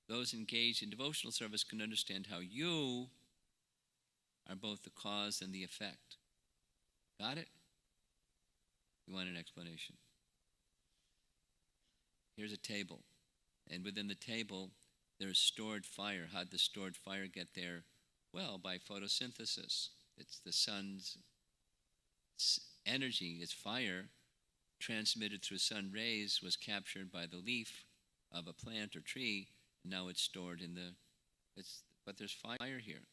those engaged in devotional service can understand how you are both the cause and the effect. Got it? You want an explanation? Here's a table, and within the table there's stored fire. How'd the stored fire get there? Well, by photosynthesis. It's the sun's energy, its fire, transmitted through sun rays, was captured by the leaf of a plant or tree, and now it's stored in but there's fire here.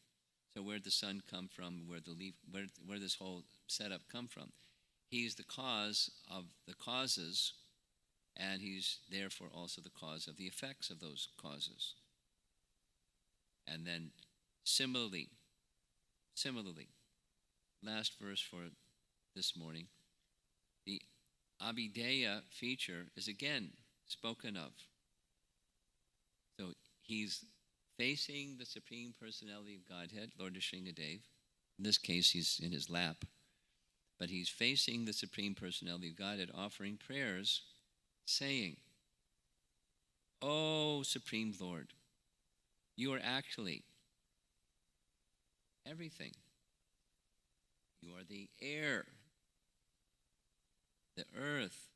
So where'd the sun come from? Where this whole setup come from? He's the cause of the causes and he's therefore also the cause of the effects of those causes. And then similarly, last verse for this morning, the Abhideya feature is again spoken of. So he's facing the Supreme Personality of Godhead, Lord Nrsingadev. In this case, he's in his lap. But he's facing the Supreme Personality of Godhead, offering prayers, saying, "O Supreme Lord, you are actually everything. You are the air, the earth,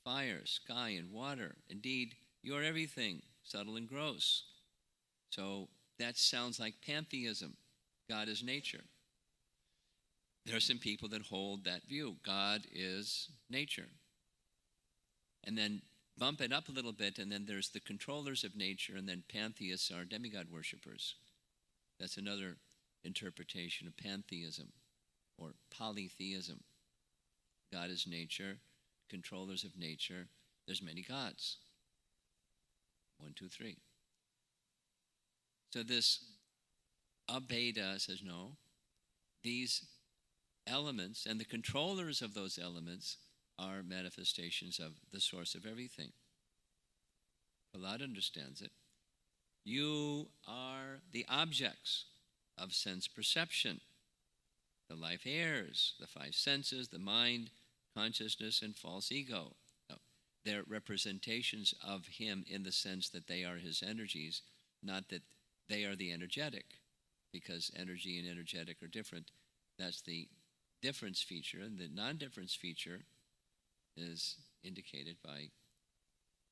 fire, sky, and water. Indeed, you are everything, subtle and gross." So that sounds like pantheism. God is nature. There are some people that hold that view. God is nature. And then bump it up a little bit, and then there's the controllers of nature, and then pantheists are demigod worshippers. That's another interpretation of pantheism or polytheism. God is nature, controllers of nature. There's many gods. 1, 2, 3. So this Abheda says, no, these elements and the controllers of those elements are manifestations of the source of everything. Prahlada understands it. You are the objects of sense perception, the life airs, the five senses, the mind, consciousness, and false ego. No, they're representations of him in the sense that they are his energies, not that they are the energetic, because energy and energetic are different. That's the difference feature, and the non-difference feature is indicated by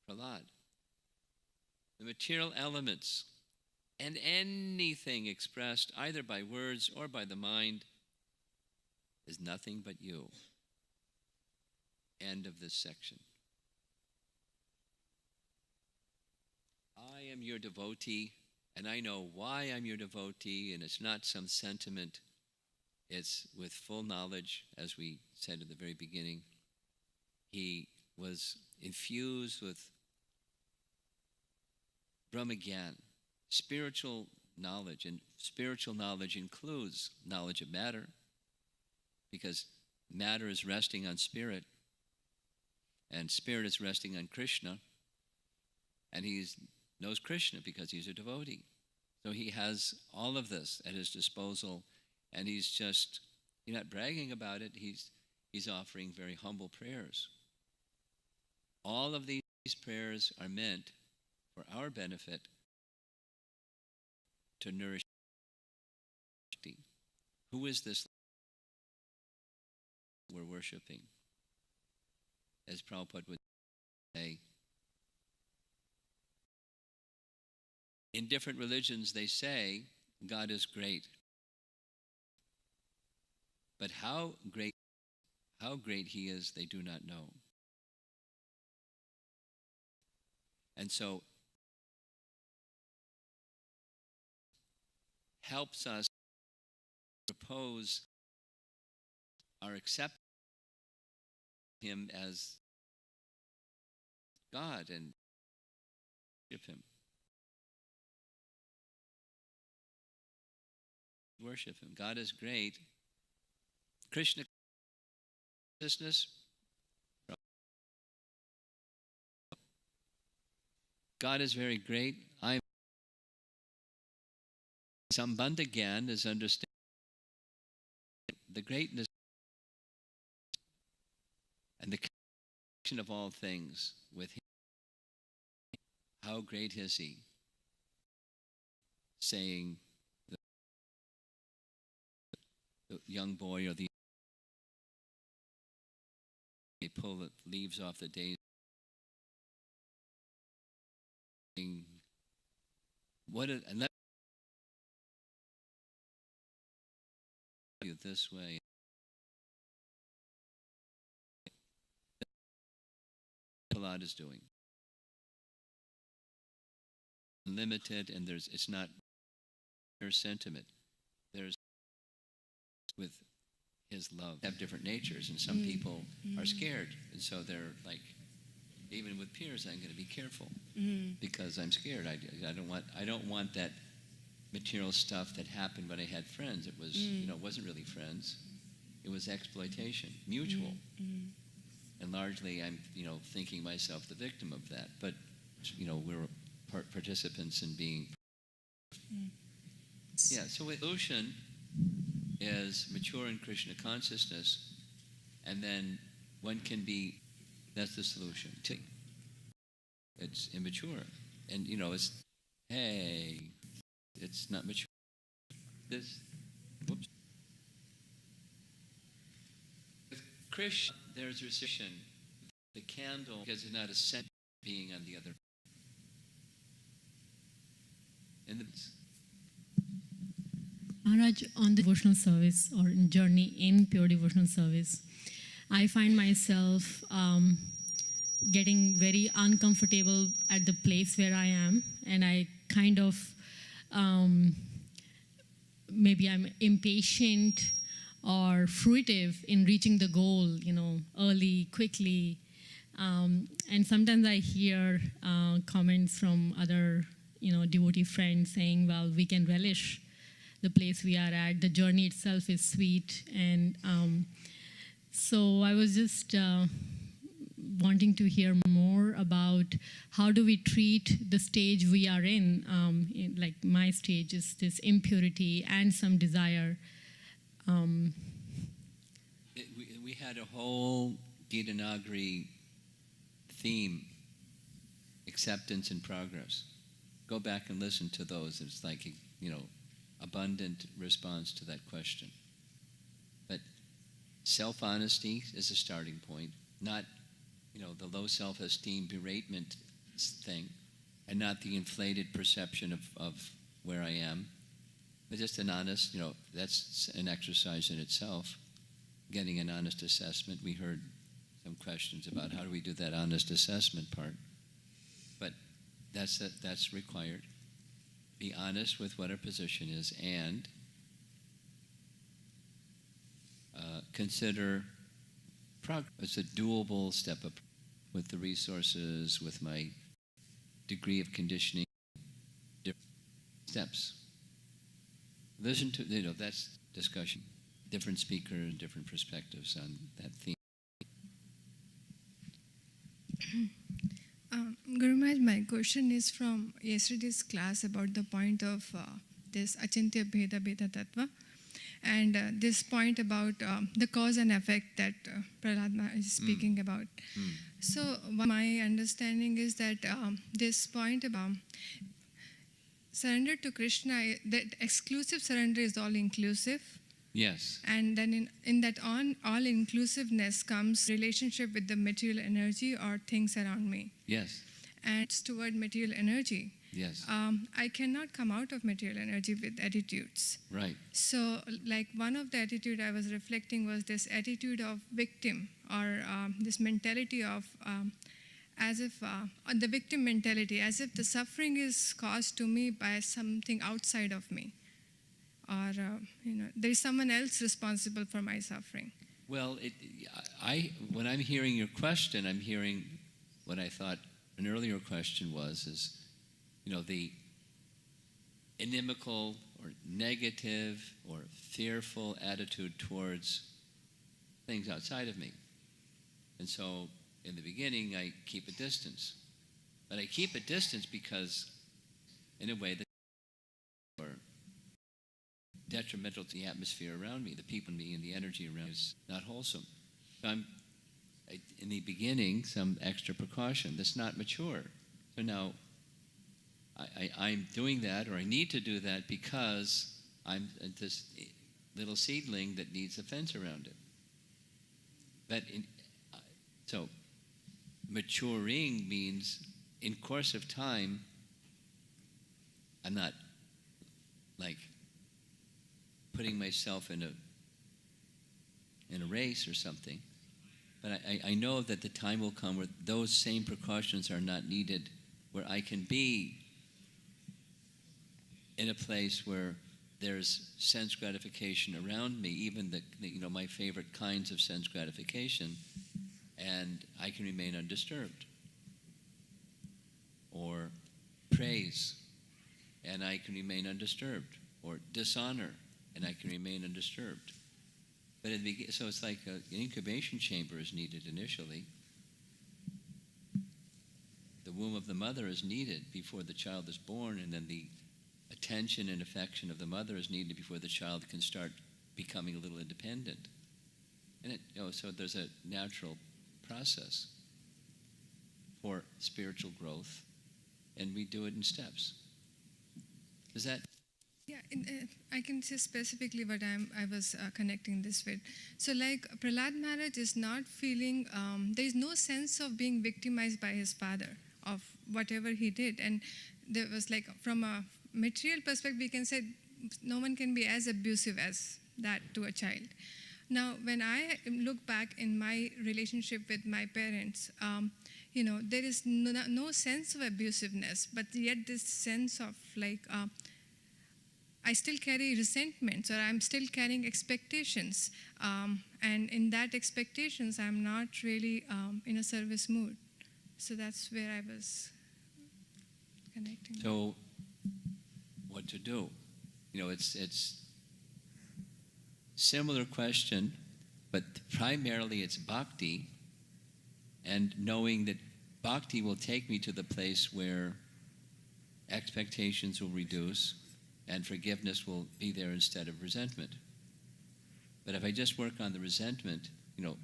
Prahlada. The material elements and anything expressed either by words or by the mind is nothing but you. End of this section. I am your devotee, and I know why I'm your devotee, and it's not some sentiment. It's with full knowledge, as we said at the very beginning. He was infused with Brahmagyan, spiritual knowledge, and spiritual knowledge includes knowledge of matter, because matter is resting on spirit, and spirit is resting on Krishna, and he knows Krishna because he's a devotee. So he has all of this at his disposal, and he's not bragging about it, he's offering very humble prayers. All of these prayers are meant for our benefit, to nourish. Who is this we're worshiping? As Prabhupada would say, in different religions they say God is great. But how great he is, they do not know. And so helps us propose our acceptance of him as God and worship him. Worship him. God is great. Krishna consciousness. God is very great. Sambandha Gyan is understanding the greatness and the connection of all things with him. How great is he? Saying the young boy or they pull the leaves off the daisy. And let you this way. Prahlada is doing limited, and it's not their sentiment. There's with his love have different natures, and some people are scared, and so they're like Even with peers, I'm going to be careful because I'm scared. I don't want that material stuff that happened when I had friends. It was, it wasn't really friends. It was exploitation, mutual. And largely, I'm, thinking myself the victim of that. But, we're participants in being. Yeah, so evolution is mature in Krishna consciousness, and then one can be, that's the solution. It's immature. And, it's not mature. With Krishna, there's restriction. The candle, because it's not a set being on the other. And Maharaj, on the devotional service or in journey in pure devotional service, I find myself getting very uncomfortable at the place where I am, and I kind of, maybe I'm impatient or fruitive in reaching the goal, early, quickly. And sometimes I hear comments from other, devotee friends saying, well, we can relish the place we are at. The journey itself is sweet. And so I was just wanting to hear more about how do we treat the stage we are in, like my stage is this impurity and some desire. We had a whole Gita Nagari theme, acceptance and progress. Go back and listen to those. It's like, abundant response to that question. But self-honesty is a starting point, not, the low self-esteem beratement thing, and not the inflated perception of where I am, but just an honest, that's an exercise in itself, getting an honest assessment. We heard some questions about how do we do that honest assessment part, but that's required. Be honest with what our position is and consider progress. It's a doable step up with the resources, with my degree of conditioning, different steps. Listen to, that's discussion. Different speakers, different perspectives on that theme. Guru Maharaj, my question is from yesterday's class about the point of this Achintya Bheda Bheda Tattva, and this point about the cause and effect that Prahlada is speaking about. So my understanding is that this point about surrender to Krishna, that exclusive surrender is all-inclusive. Yes. And then in that all-inclusiveness comes relationship with the material energy or things around me. Yes. And it's toward material energy. Yes. I cannot come out of material energy with attitudes. Right. So, like one of the attitude I was reflecting was this attitude of victim, or this mentality of as if the victim mentality, as if the suffering is caused to me by something outside of me, or there is someone else responsible for my suffering. Well, when I'm hearing your question, I'm hearing what I thought an earlier question is, the inimical or negative or fearful attitude towards things outside of me. And so, in the beginning, I keep a distance. But I keep a distance because, in a way, that are detrimental to the atmosphere around me, the people in me, and the energy around me is not wholesome. So in the beginning, some extra precaution. That's not mature. So now, I'm doing that, or I need to do that because I'm this little seedling that needs a fence around it. But so maturing means, in course of time, I'm not like putting myself in a race or something. But I know that the time will come where those same precautions are not needed, where I can be in a place where there's sense gratification around me, even my favorite kinds of sense gratification, and I can remain undisturbed. praise, and I can remain undisturbed, or dishonor, and I can remain undisturbed. But so it's like an incubation chamber is needed initially. The womb of the mother is needed before the child is born, and then the attention and affection of the mother is needed before the child can start becoming a little independent. And so there's a natural process for spiritual growth, and we do it in steps. Is that? Yeah, I can say specifically what I was connecting this with. So like Prahlada Maharaj is not feeling, there is no sense of being victimized by his father of whatever he did. And there was like, from a material perspective, we can say no one can be as abusive as that to a child. Now, when I look back in my relationship with my parents, there is no sense of abusiveness, but yet this sense of like, I still carry resentments, or I'm still carrying expectations. And in that expectations, I'm not really in a service mood. So that's where I was connecting. So, what to do? It's similar question, but primarily it's bhakti, and knowing that bhakti will take me to the place where expectations will reduce and forgiveness will be there instead of resentment. But if I just work on the resentment,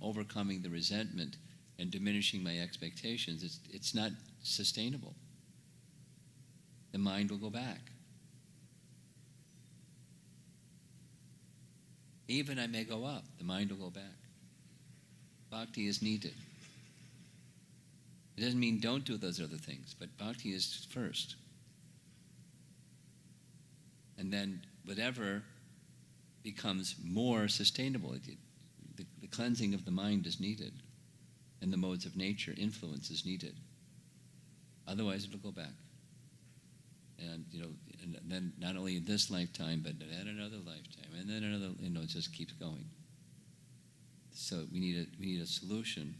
overcoming the resentment and diminishing my expectations, it's not sustainable. The mind will go back. Even I may go up, the mind will go back. Bhakti is needed. It doesn't mean don't do those other things, but bhakti is first. And then whatever becomes more sustainable, the cleansing of the mind is needed, and the modes of nature influence is needed. Otherwise, it'll go back. And and then not only in this lifetime, but then another lifetime, and then another. It just keeps going. So we need a solution.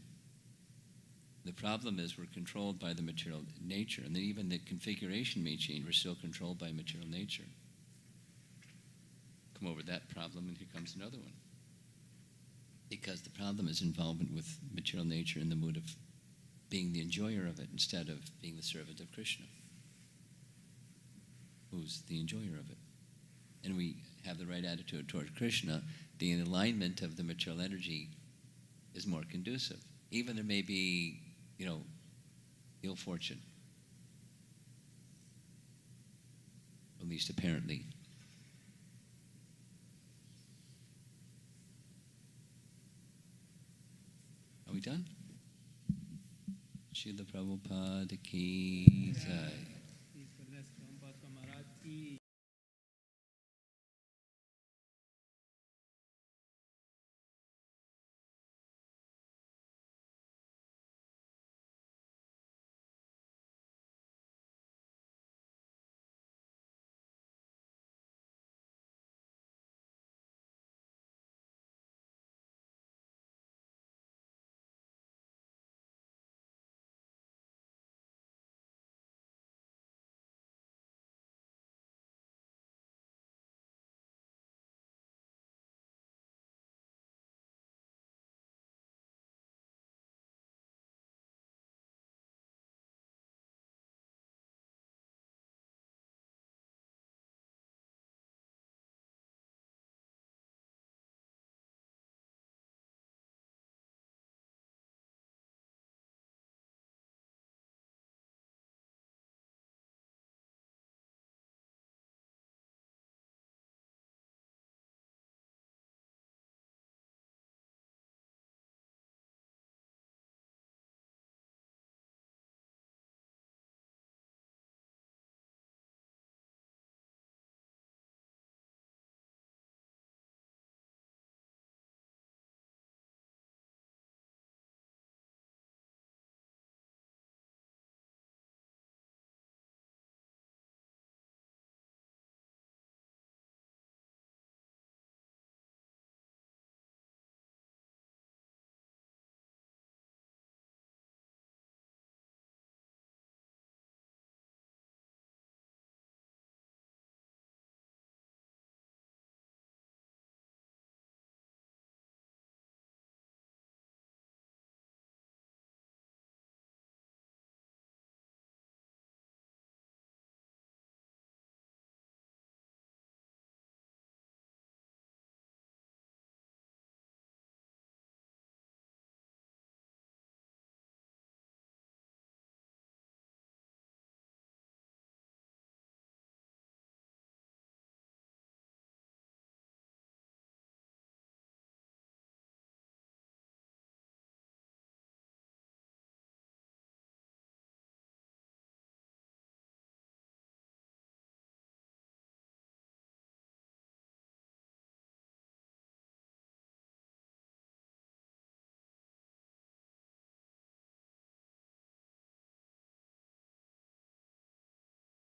The problem is we're controlled by the material nature, and then even the configuration may change. We're still controlled by material nature. Come over that problem, and here comes another one. Because the problem is involvement with material nature in the mood of being the enjoyer of it instead of being the servant of Krishna, who's the enjoyer of it. And we have the right attitude toward Krishna, the alignment of the material energy is more conducive. Even there may be, ill fortune, at least apparently. Are we done? Srila Prabhupada ki jai.